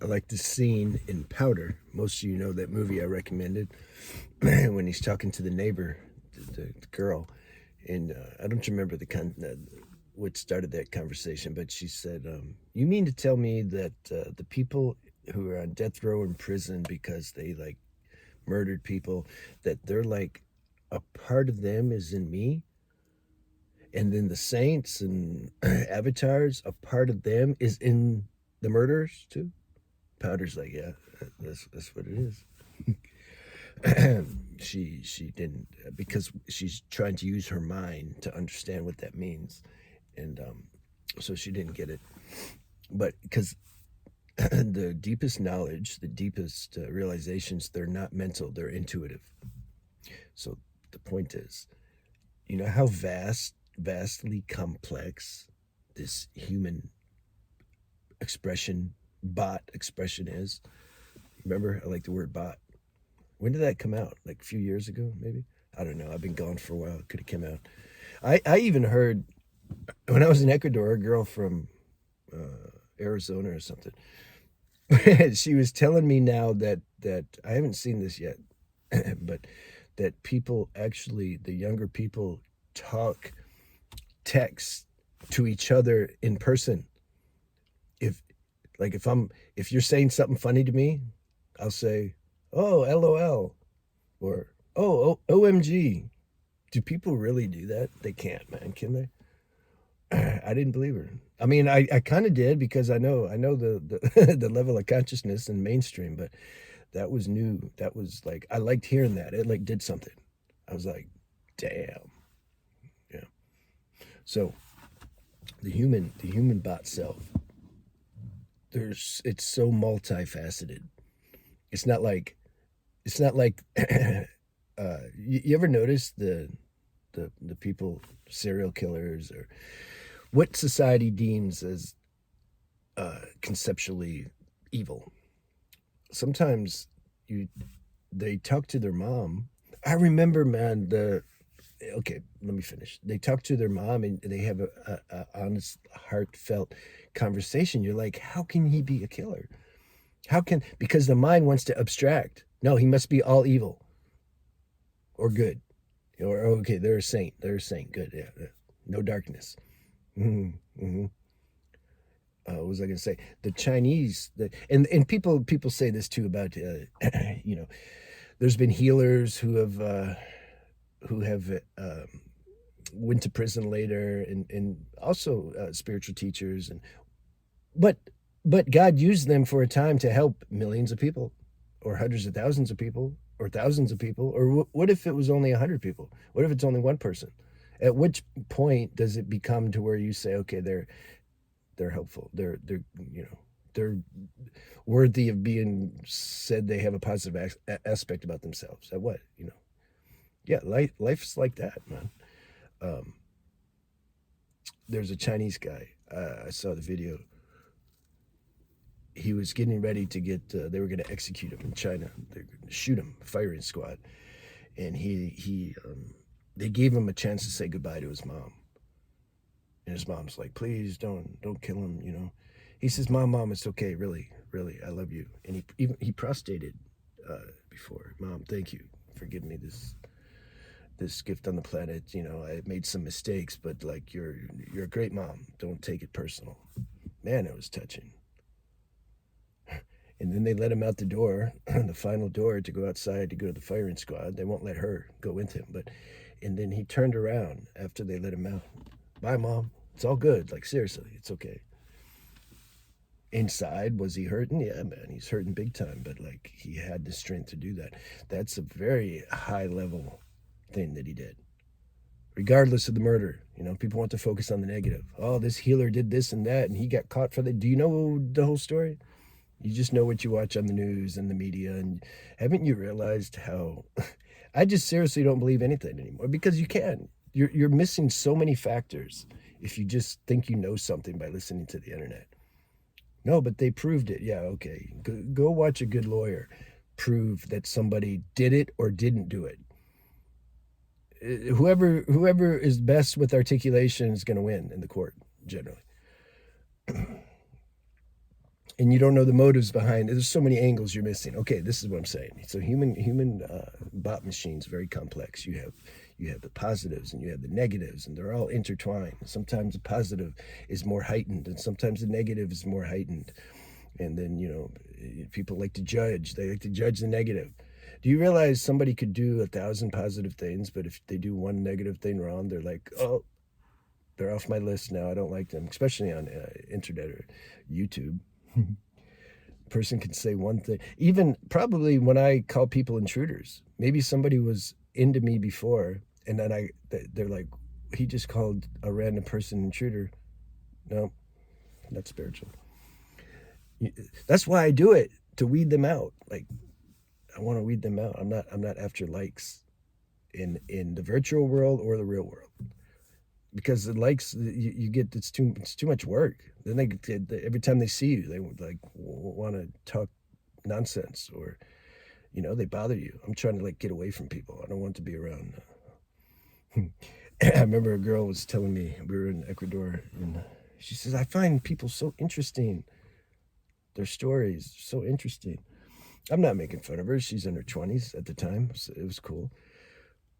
I like the scene in Powder. Most of you know that movie I recommended when he's talking to the neighbor, the girl, and I don't remember what started that conversation, but she said, "You mean to tell me that the people who are on death row in prison because they like murdered people, that they're like a part of them is in me, and then the saints and avatars, a part of them is in the murderers too?" Powder's like, "Yeah, that's what it is." She didn't, because she's trying to use her mind to understand what that means, and so she didn't get it. But because the deepest knowledge, the deepest realizations, they're not mental, they're intuitive. So the point is, you know how vastly complex this human expression, bot expression is. Remember, I like the word bot. When did that come out? Like a few years ago, maybe? I don't know. I've been gone for a while. It could have come out. I even heard when I was in Ecuador, a girl from Arizona or something. She was telling me now that I haven't seen this yet, but that people actually, the younger people, talk text to each other in person. If like if you're saying something funny to me, I'll say, "Oh, LOL," or OMG. Do people really do that? They can't, man. Can they? I didn't believe her. I mean, I kind of did because I know the the level of consciousness in mainstream, but that was new. That was like I liked hearing that. It like did something. I was like, damn, yeah. So the human bot self, it's so multifaceted. It's not like you ever notice the people, serial killers, or what society deems as conceptually evil. Sometimes you they talk to their mom. I remember, man. The Okay, let me finish. They talk to their mom and they have a honest, heartfelt conversation. You're like, how can he be a killer? How can Because the mind wants to abstract. No, he must be all evil or good. Or okay, they're a saint. They're a saint. Good. Yeah. Yeah. No darkness. Mm-hmm. Mm-hmm. What was I going to say? The Chinese, and people say this too about you know, there's been healers who have went to prison later, and also spiritual teachers, and but but God used them for a time to help millions of people, or hundreds of thousands of people, or thousands of people, or what if it was only 100 people? What if it's only one person? At which point does it become to where you say, okay, they're helpful, they're you know they're worthy of being said, they have a positive aspect about themselves? At what, yeah, life's like that, man. um, there's a Chinese guy. I saw the video. He was getting ready to get. They were going to execute him in China. They're going to shoot him, firing squad, and they gave him a chance to say goodbye to his mom. And his mom's like, "Please don't kill him." He says, "Mom, it's okay. Really, really, I love you." And he prostrated before, "Mom, thank you for giving me this gift on the planet. I made some mistakes, but like you're a great mom. Don't take it personal." Man, it was touching. And then they let him out the door, the final door, to go outside to go to the firing squad. They won't let her go with him, and then he turned around after they let him out. "Bye, Mom. It's all good. Like, seriously, it's okay." Inside, was he hurting? Yeah, man, he's hurting big time. But like, he had the strength to do that. That's a very high level thing that he did, regardless of the murder. People want to focus on the negative. Oh, this healer did this and that, and he got caught for that. Do you know the whole story? You just know what you watch on the news and the media. And haven't you realized how I just seriously don't believe anything anymore, because you can. You're missing so many factors if you just think you know something by listening to the internet. No, but they proved it. Yeah, okay. Go watch a good lawyer prove that somebody did it or didn't do it. Whoever is best with articulation is going to win in the court generally. and you don't know the motives behind it. There's so many angles you're missing. Okay, this is what I'm saying. So human bot machines very complex. You have the positives and you have the negatives, and they're all intertwined. Sometimes the positive is more heightened, and sometimes the negative is more heightened. And then, people like to judge. They like to judge the negative. Do you realize somebody could do 1,000 positive things, but if they do one negative thing wrong, they're like, oh, they're off my list now. I don't like them, especially on internet or YouTube. Person can say one thing. Even probably when I call people intruders, maybe somebody was into me before, and then they're like, he just called a random person intruder. No, not spiritual. That's why I do it, to weed them out. Like, I want to weed them out. I'm not after likes in the virtual world or the real world, because the likes you get, it's too much work. Then every time they see you, they would like want to talk nonsense, or they bother you. I'm trying to like get away from people. I don't want to be around. I remember a girl was telling me, we were in Ecuador, and she says, I find people so interesting. Their stories so interesting. I'm not making fun of her. She's in her 20s at the time, so it was cool.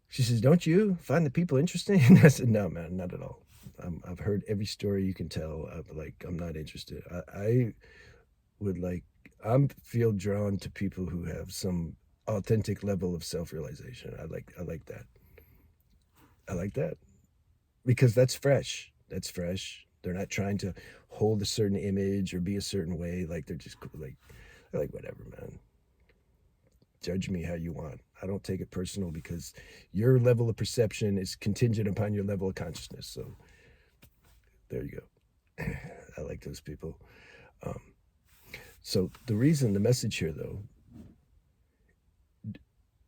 She says, don't you find the people interesting? And I said, no, man, not at all. I've heard every story you can tell. I'm not interested. I feel drawn to people who have some authentic level of self-realization. I like that. I like that because that's fresh. That's fresh. They're not trying to hold a certain image or be a certain way. Like, they're just like whatever, man. Judge me how you want. I don't take it personal, because your level of perception is contingent upon your level of consciousness. So there you go. I like those people. So the message here though,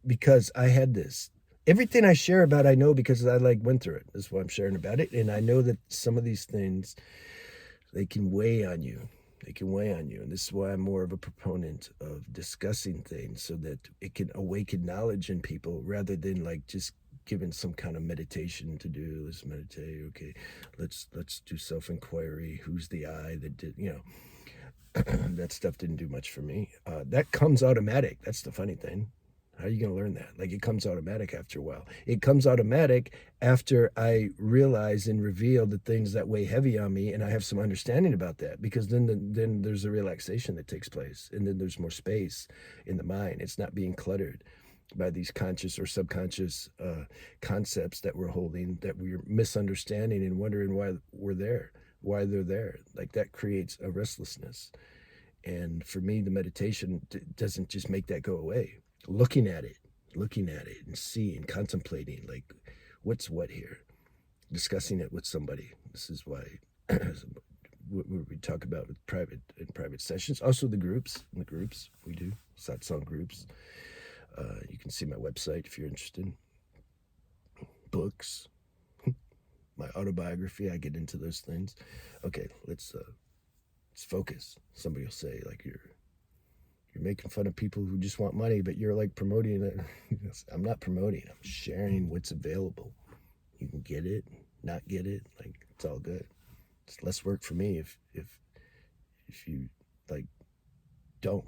because I had this, everything I share about, I know because I went through it. That's why I'm sharing about it. And I know that some of these things, they can weigh on you. And this is why I'm more of a proponent of discussing things, so that it can awaken knowledge in people, rather than like just giving some kind of meditation to do. Let's meditate. Okay, let's do self-inquiry. Who's the I that did, that stuff didn't do much for me. That comes automatic. That's the funny thing. How are you going to learn that? Like, it comes automatic after a while. It comes automatic after I realize and reveal the things that weigh heavy on me, and I have some understanding about that, because then there's a relaxation that takes place, and then there's more space in the mind. It's not being cluttered by these conscious or subconscious concepts that we're holding, that we're misunderstanding and wondering why they're there. Like, that creates a restlessness. And for me, the meditation doesn't just make that go away. Looking at it and seeing, contemplating, like, what's what here, discussing it with somebody. This is why what we talk about with private sessions. Also the groups we do satsang groups. You can see my website if you're interested. Books, my autobiography, I get into those things. Okay, let's focus. Somebody will say, like, you're making fun of people who just want money, but you're like promoting it. I'm not promoting. I'm sharing what's available. You can get it, not get it. Like, it's all good. It's less work for me if you like don't.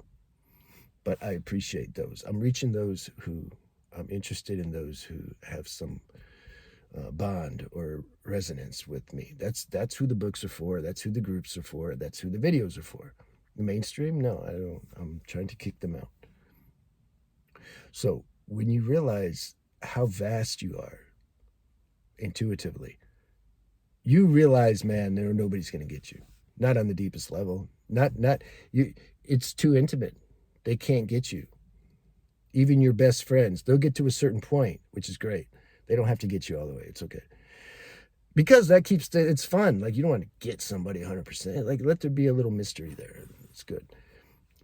But I appreciate those. I'm reaching those who, I'm interested in those who have some bond or resonance with me. That's who the books are for. That's who the groups are for. That's who the videos are for. The mainstream, no, I don't. I'm trying to kick them out. So when you realize how vast you are intuitively, you realize, man, nobody's going to get you. Not on the deepest level. Not you. It's too intimate. They can't get you. Even your best friends, they'll get to a certain point, which is great. They don't have to get you all the way. It's okay. Because that keeps it's fun. Like, you don't want to get somebody 100%. Like, let there be a little mystery there. It's good.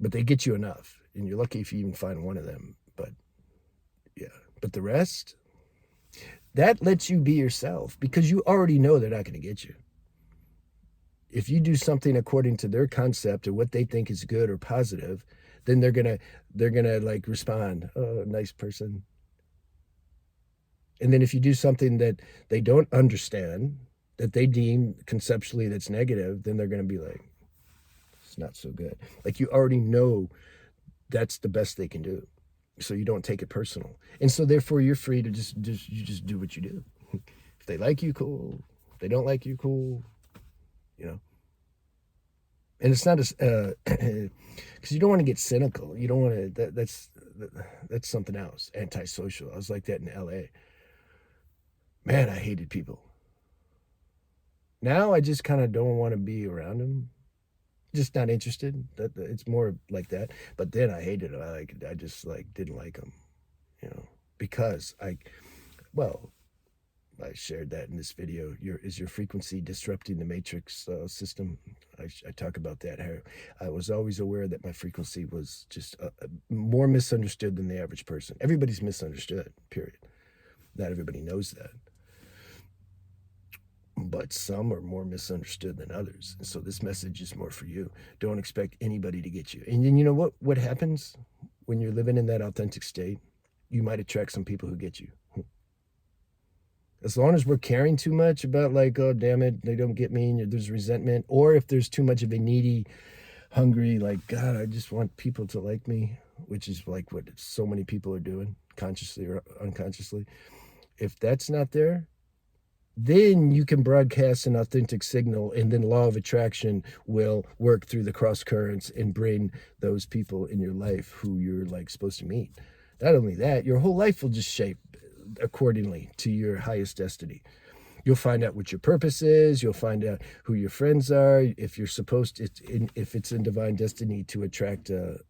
But they get you enough. And you're lucky if you even find one of them. But yeah. But the rest, that lets you be yourself, because you already know they're not going to get you. If you do something according to their concept or what they think is good or positive, then they're gonna like respond, oh, nice person. And then if you do something that they don't understand, that they deem conceptually that's negative, then they're going to be like, It's not so good. Like you already know that's the best they can do. So you don't take it personal. And so therefore you're free to just do what you do. If they like you, cool. If they don't like you, cool. You know. And it's not as because you don't want to get cynical. You don't want to. That's something else. Antisocial. I was like that in L.A. Man, I hated people. Now I just kind of don't want to be around them. Just not interested. That it's more like that. But then I hated it. I just like didn't like them. You know, because well, I shared that in this video. Is your frequency disrupting the matrix system? I talk about that. How I was always aware that my frequency was just more misunderstood than the average person. Everybody's misunderstood, period. Not everybody knows that. But some are more misunderstood than others. And so this message is more for you. Don't expect anybody to get you. And then you know what happens when you're living in that authentic state? You might attract some people who get you. As long as we're caring too much about like, oh, damn it, they don't get me, and there's resentment, or if there's too much of a needy, hungry, like, God, I just want people to like me, which is like what so many people are doing, consciously or unconsciously. If that's not there, then you can broadcast an authentic signal, and then law of attraction will work through the cross currents and bring those people in your life who you're like supposed to meet. Not only that, your whole life will just shape accordingly to your highest destiny. You'll find out what your purpose is. You'll find out who your friends are. If you're supposed to, if it's in divine destiny to attract a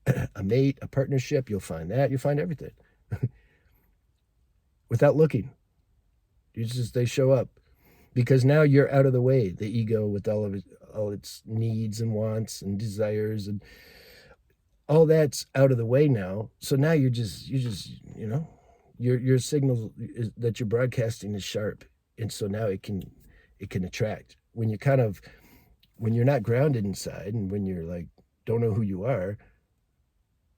mate, a partnership, you'll find that. You'll find everything without looking. They show up because now you're out of the way. The ego with all its needs and wants and desires and all that's out of the way now. So now you just your signal that you're broadcasting is sharp, and so now it can attract. When you're not grounded inside, and when you're like don't know who you are,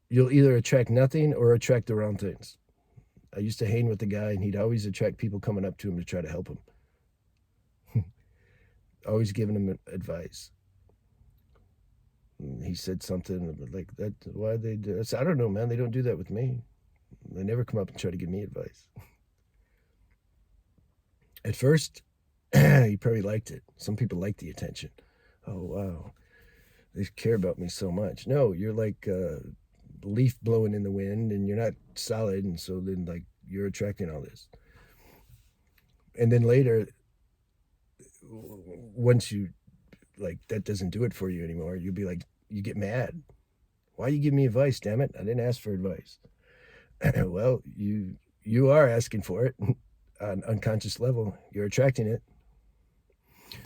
you'll either attract nothing or attract the wrong things. I used to hang with the guy, and he'd always attract people coming up to him to try to help him. Always giving him advice. And he said something like that. Why they do? I said, I don't know, man. They don't do that with me. They never come up and try to give me advice. At first, he probably liked it. Some people like the attention. Oh, wow. They care about me so much. No, you're like a leaf blowing in the wind, and you're not solid, and so then like you're attracting all this. And then later, once you like that doesn't do it for you anymore, you'll be like, you get mad. Why you give me advice? Damn it! I didn't ask for advice. Well, you are asking for it on unconscious level. You're attracting it.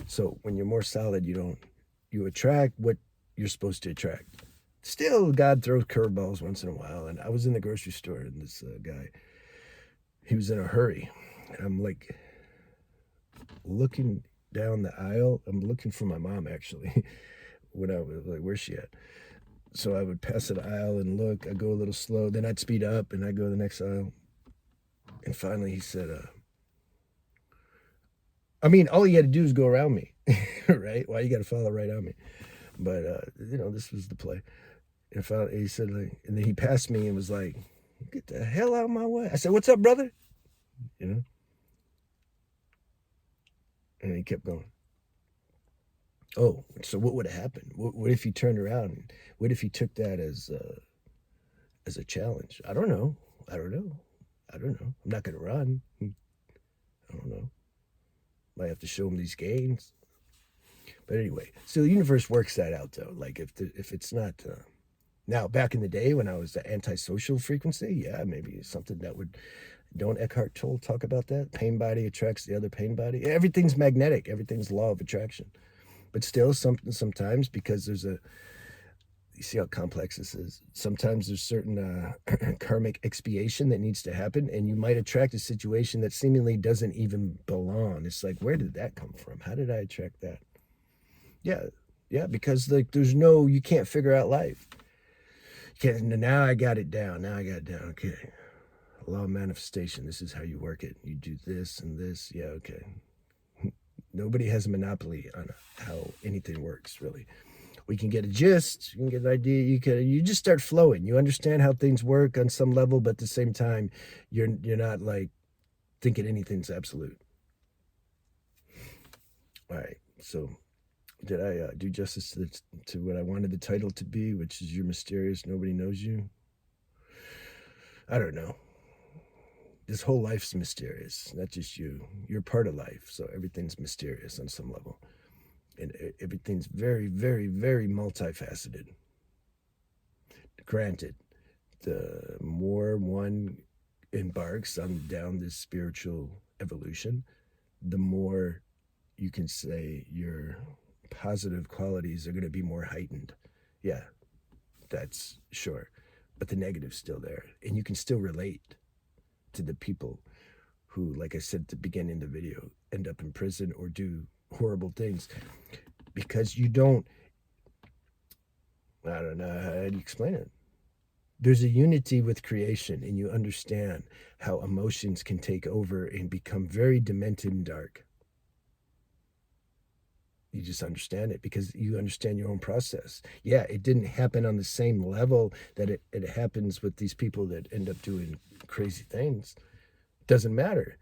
So when you're more solid, you attract what you're supposed to attract. Still, God throws curveballs once in a while. And I was in the grocery store, and this guy, he was in a hurry. And I'm like looking down the aisle. I'm looking for my mom, actually, when I was like, where's she at? So I would pass an aisle and look. I'd go a little slow. Then I'd speed up, and I'd go to the next aisle. And finally he said, I mean, all you had to do is go around me, right? Why you got to follow right on me? But, this was the play. And finally, he said, like, and then he passed me and was like, get the hell out of my way. I said, what's up, brother? And he kept going. Oh, so what would have happened? What if he turned around? What if he took that as a challenge? I don't know. I'm not going to run. I don't know. Might have to show him these gains. But anyway, so the universe works that out, though. Like if it's not now, back in the day when I was the antisocial frequency, yeah, maybe something that would. Don't Eckhart Tolle talk about that? Pain body attracts the other pain body. Everything's magnetic. Everything's law of attraction. But still, sometimes because you see how complex this is. Sometimes there's certain karmic expiation that needs to happen, and you might attract a situation that seemingly doesn't even belong. It's like, where did that come from? How did I attract that? Yeah, because like you can't figure out life. Now I got it down. Okay. Law of manifestation. This is how you work it. You do this and this. Yeah, okay. Nobody has a monopoly on how anything works, really. We can get a gist, you can get an idea, you just start flowing. You understand how things work on some level, but at the same time, you're not like thinking anything's absolute. All right, so did I do justice to what I wanted the title to be, which is You're Mysterious, Nobody Knows You? I don't know. This whole life's mysterious, not just you. You're part of life, so everything's mysterious on some level. And everything's very, very, very multifaceted. Granted, the more one embarks on down this spiritual evolution, the more you can say your positive qualities are going to be more heightened. Yeah, that's sure. But the negative's still there. And you can still relate to the people who, like I said at the beginning of the video, end up in prison or do horrible things because you don't, I don't know, how do you explain it? There's a unity with creation, and you understand how emotions can take over and become very demented and dark. You just understand it because you understand your own process. Yeah, it didn't happen on the same level that it happens with these people that end up doing crazy things. Doesn't matter.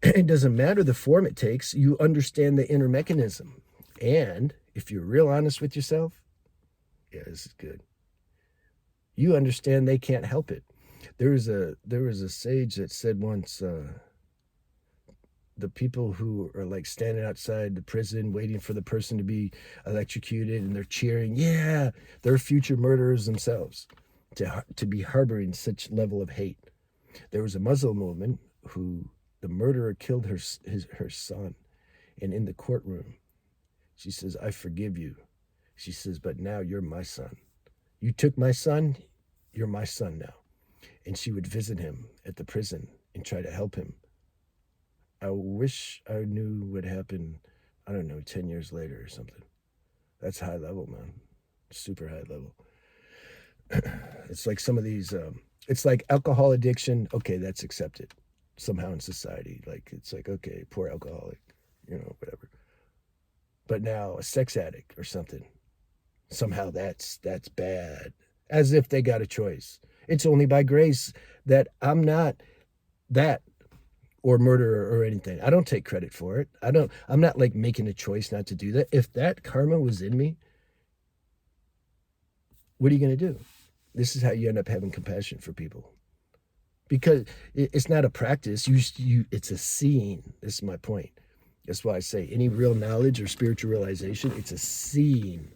It doesn't matter the form it takes. You understand the inner mechanism. And if you're real honest with yourself, yeah, this is good. You understand they can't help it. There was a sage that said once, the people who are like standing outside the prison waiting for the person to be electrocuted and they're cheering, yeah, they're future murderers themselves to be harboring such level of hate. There was a Muslim woman who the murderer killed her son, and in the courtroom she says, I forgive you. She says, but now you're my son. You took my son, you're my son now. And she would visit him at the prison and try to help him. I wish I knew what happened, I don't know, 10 years later or something. That's high level, man. Super high level. It's like some of these, it's like alcohol addiction. Okay, that's accepted somehow in society. Like, it's like, okay, poor alcoholic, whatever. But now a sex addict or something, somehow that's bad. As if they got a choice. It's only by grace that I'm not that or murderer or anything. I don't take credit for it. I'm not like making a choice not to do that. If that karma was in me, what are you going to do? This is how you end up having compassion for people. Because it's not a practice. It's a seeing. This is my point. That's why I say any real knowledge or spiritual realization, it's a seeing.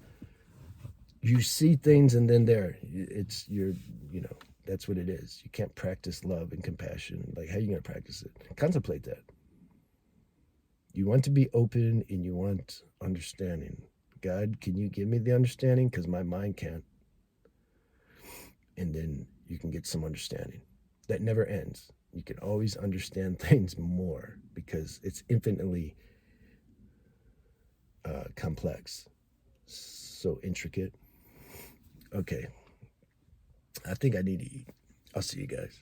You see things and then that's what it is. You can't practice love and compassion. Like, how are you going to practice it? Contemplate that. You want to be open and you want understanding. God, can you give me the understanding? Because my mind can't. And then you can get some understanding. That never ends. You can always understand things more because it's infinitely complex. So intricate. Okay. I think I need to eat. I'll see you guys.